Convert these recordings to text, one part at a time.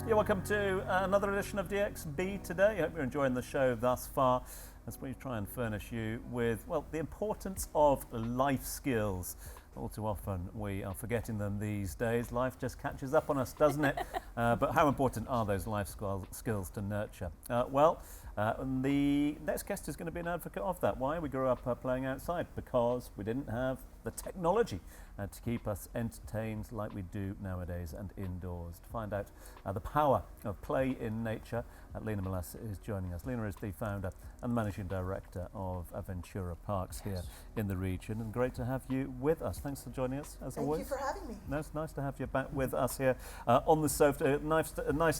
Yeah, welcome to another edition of DXB today. I hope you're enjoying the show thus far as we try and furnish you with, well, the importance of life skills. All too often we are forgetting them these days. Life just catches up on us, doesn't it? But how important are those life skills to nurture? The next guest is going to be an advocate of that. Why? We grew up playing outside because we didn't have the technology to keep us entertained like we do nowadays and indoors. To find out the power of play in nature, Lina is joining us. Lina is the founder and managing director of Aventura Parks here in the region, and great to have you with us. Thanks for joining us, as always. Thank you for having me. No, it's nice to have you back with us here on the sofa. Nice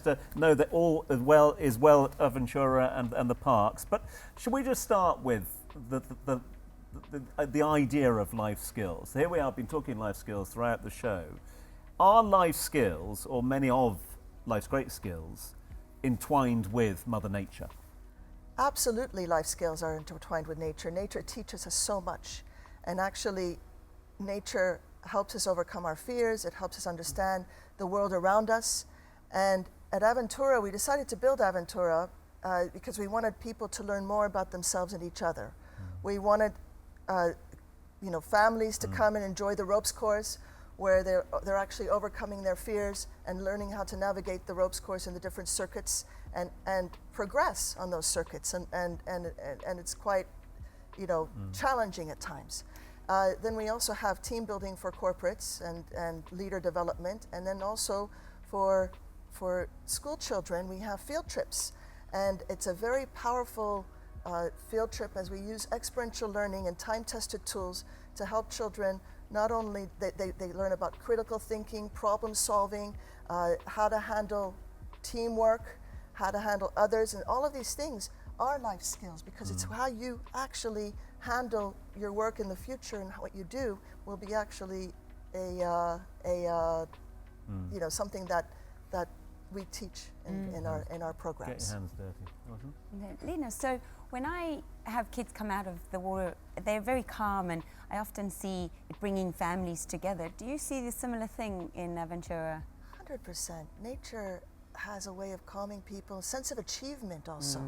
to know that all is well at Aventura and the parks. But should we just start with the idea of life skills? Here we are, been talking life skills throughout the show. Are life skills, or many of life's great skills, entwined with Mother Nature? Absolutely, life skills are intertwined with nature. Nature teaches us so much, and actually nature helps us overcome our fears. It helps us understand the world around us. And at Aventura, we decided to build Aventura because we wanted people to learn more about themselves and each other. We wanted families to come and enjoy the ropes course, where they're actually overcoming their fears and learning how to navigate the ropes course in the different circuits and progress on those circuits, and it's quite challenging at times. Then we also have team building for corporates and leader development, and then also for school children we have field trips, and it's a very powerful field trip as we use experiential learning and time-tested tools to help children. Not only they learn about critical thinking, problem solving, how to handle teamwork, how to handle others, and all of these things are life skills, because it's how you actually handle your work in the future, and what you do will be actually something that we teach in our programs. Get your hands dirty. Lina, so when I have kids come out of the water, they're very calm, and I often see it bringing families together. Do you see the similar thing in Aventura? 100%. Nature has a way of calming people. A sense of achievement also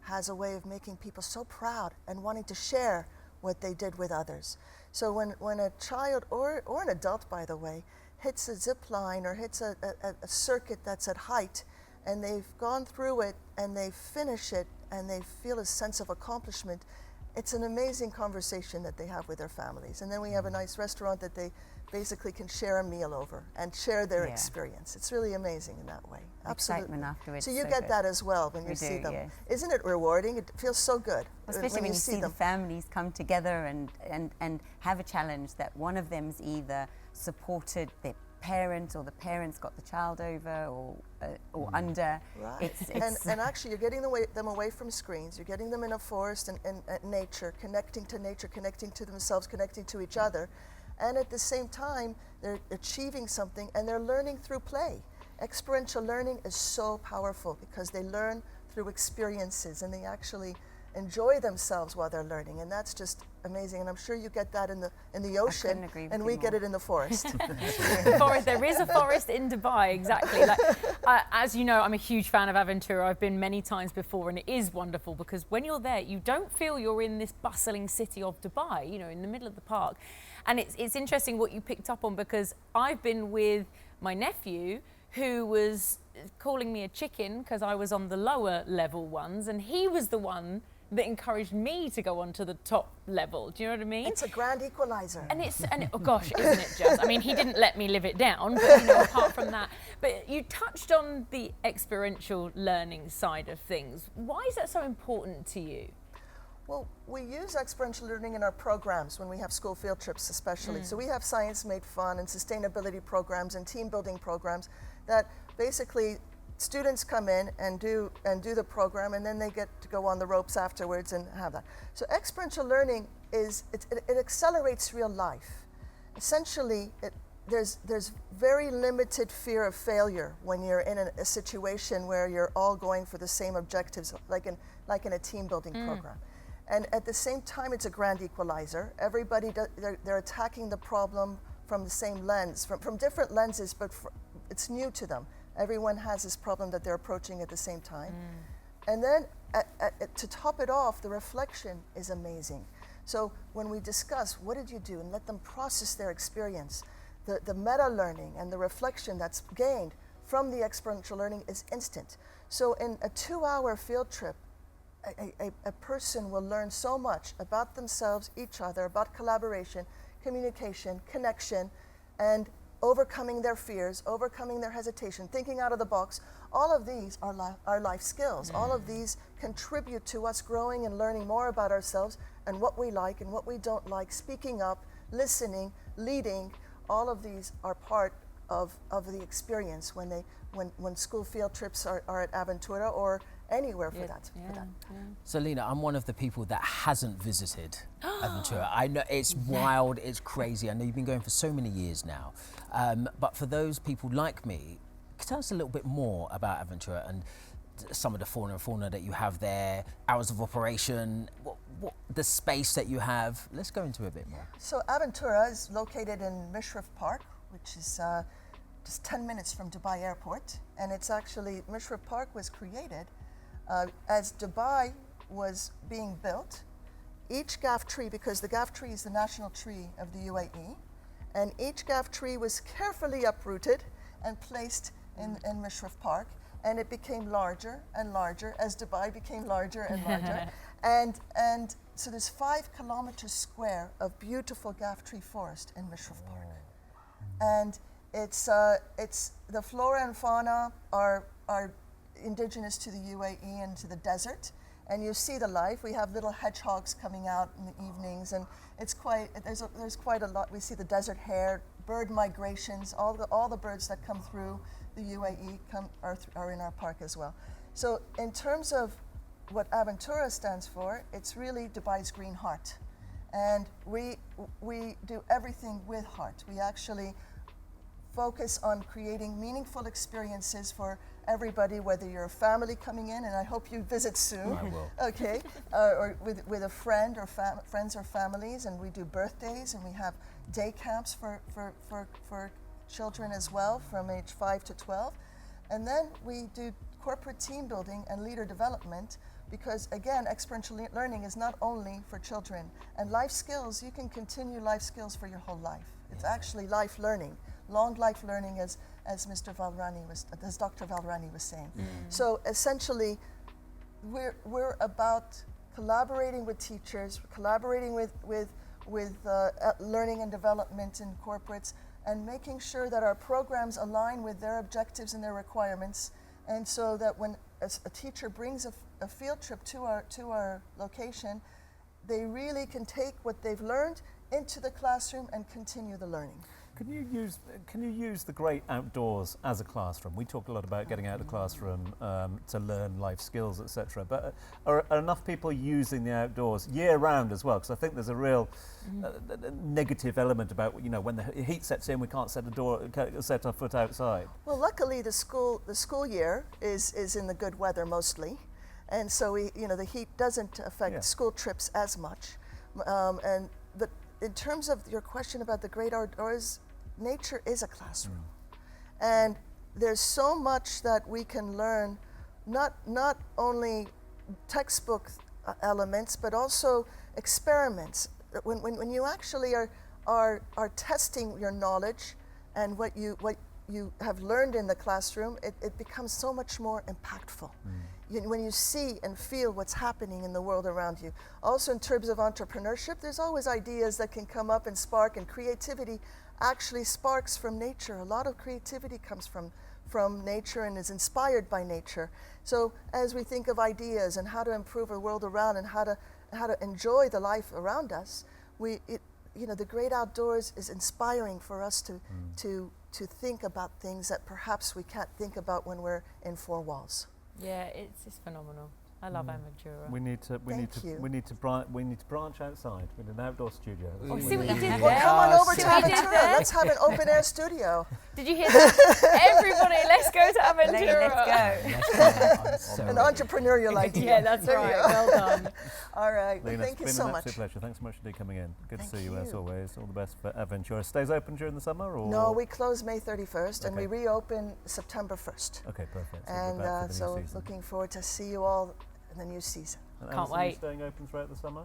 has a way of making people so proud and wanting to share what they did with others. So when a child, or an adult by the way, hits a zip line or hits a circuit that's at height, and they've gone through it and they finish it and they feel a sense of accomplishment, it's an amazing conversation that they have with their families. And then we have a nice restaurant that they basically can share a meal over and share their experience. It's really amazing in that way. Absolutely. Excitement afterwards. So you get that as well when you see them. Yes. Isn't it rewarding? It feels so good. Especially when you see the families come together and have a challenge that one of them's either supported their parent, or the parents got the child over or under. Right. And actually you're getting them away from screens. You're getting them in a forest and nature, connecting to themselves, connecting to each other. And at the same time, they're achieving something, and they're learning through play. Experiential learning is so powerful because they learn through experiences, and they actually enjoy themselves while they're learning, and that's just amazing. And I'm sure you get that in the ocean, and we get it in the forest. There is a forest in Dubai, exactly. As you know, I'm a huge fan of Aventura. I've been many times before, and it is wonderful because when you're there, you don't feel you're in this bustling city of Dubai, in the middle of the park. And it's interesting what you picked up on, because I've been with my nephew, who was calling me a chicken because I was on the lower level ones, and he was the one that encouraged me to go on to the top level. Do you know what I mean? It's a grand equalizer. Oh gosh, isn't it just? I mean, he didn't let me live it down, but apart from that. But you touched on the experiential learning side of things. Why is that so important to you? Well, we use experiential learning in our programs when we have school field trips especially. So we have science made fun and sustainability programs and team building programs that basically students come in and do the program, and then they get to go on the ropes afterwards and have that. So experiential learning it accelerates real life. Essentially, there's very limited fear of failure when you're in a situation where you're all going for the same objectives, like in a team building program. And at the same time, it's a grand equalizer. Everybody, they're attacking the problem from the same lens, from different lenses, but it's new to them. Everyone has this problem that they're approaching at the same time. And then to top it off, the reflection is amazing. So when we discuss what did you do and let them process their experience, the meta learning and the reflection that's gained from the experiential learning is instant. So in a 2-hour field trip, a person will learn so much about themselves, each other, about collaboration, communication, connection, and overcoming their fears, overcoming their hesitation, thinking out of the box. All of these are life skills. All of these contribute to us growing and learning more about ourselves and what we like and what we don't like, speaking up, listening, leading. All of these are part of the experience when school field trips are at Aventura or anywhere for that. So Lina, I'm one of the people that hasn't visited Aventura. I know it's wild, it's crazy. I know you've been going for so many years now. But for those people like me, tell us a little bit more about Aventura and some of the fauna that you have there, hours of operation, what the space that you have. Let's go into a bit more. So Aventura is located in Mishrif Park, which is just 10 minutes from Dubai Airport. And it's actually, Mishrif Park was created as Dubai was being built. Each gaff tree, because the gaff tree is the national tree of the UAE, and each gaff tree was carefully uprooted and placed in Mishrif Park, and it became larger and larger as Dubai became larger and larger. and so there's 5 kilometers square of beautiful gaff tree forest in Mishrif Park. And it's the flora and fauna are indigenous to the UAE and to the desert, and you see the life. We have little hedgehogs coming out in the evenings, and it's quite there's quite a lot. We see the desert hare, bird migrations, all the birds that come through the UAE are in our park as well. So in terms of what Aventura stands for, it's really Dubai's green heart, and we do everything with heart. We actually focus on creating meaningful experiences for everybody, whether you're a family coming in, and I hope you visit soon. I will. Okay, or with a friend or friends or families, and we do birthdays, and we have day camps for children as well from age 5 to 12. And then we do corporate team building and leader development, because again, experiential learning is not only for children. And life skills, you can continue life skills for your whole life. It's actually life learning, long life learning, as Dr. Valrani was saying. So essentially, we're about collaborating with teachers, collaborating with learning and development in corporates, and making sure that our programs align with their objectives and their requirements, and so that when a teacher brings a field trip to our location, they really can take what they've learned into the classroom and continue the learning. Can you use the great outdoors as a classroom? We talk a lot about getting out of the classroom to learn life skills, etc. But are enough people using the outdoors year round as well? Because I think there's a real negative element about, when the heat sets in, we can't set our foot outside. Well, luckily the school year is in the good weather mostly, and so the heat doesn't affect school trips as much. But in terms of your question about the great outdoors, nature is a classroom. And there's so much that we can learn, not only textbook elements, but also experiments. When you actually are testing your knowledge and what you have learned in the classroom, it becomes so much more impactful. When you see and feel what's happening in the world around you. Also in terms of entrepreneurship, there's always ideas that can come up and spark, and creativity actually sparks from nature. A lot of creativity comes from nature and is inspired by nature. So as we think of ideas and how to improve the world around and how to enjoy the life around us, the great outdoors is inspiring for us to think about things that perhaps we can't think about when we're in 4 walls. Yeah, it's phenomenal. I love Aventura. We need to Thank you. branch outside. We need an outdoor studio. Oh, see what you did Well, there? come on over See to what you did Aventura. there? Let's have an open air studio. Did you hear that? Everybody, let's go to Aventura. Let's go. An entrepreneurial idea. Yeah, that's There you right. go. Well done. All right. Well, Lina, thank you it's so been an much. absolute pleasure. Thanks so much for coming in. Good to Thank see you as you. always. All the best for Aventura. Stays open during the summer, or No, we close May 31st and we Okay. reopen September 1st. Okay, perfect. So we're And back for the new so season. looking forward to see you all in the new season. And Can't Alison, are you wait. staying open throughout the summer?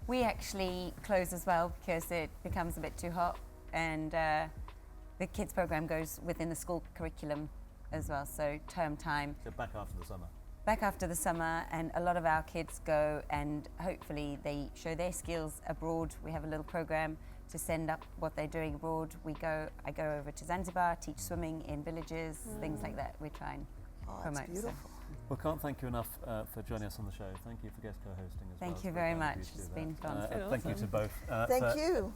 We actually close as well because it becomes a bit too hot, and the kids program goes within the school curriculum as well. So term time, So back after the summer. back after the summer, and a lot of our kids go and hopefully they show their skills abroad. We have a little program to send up what they're doing abroad. I go over to Zanzibar, teach swimming in villages, things like that. We try and Oh, promote. that's beautiful. Well, can't thank you enough for joining us on the show. Thank you for guest co-hosting as well. Thank It's you very very kind of much. you to do It's that. been fun. Thank you to both. Thank for you.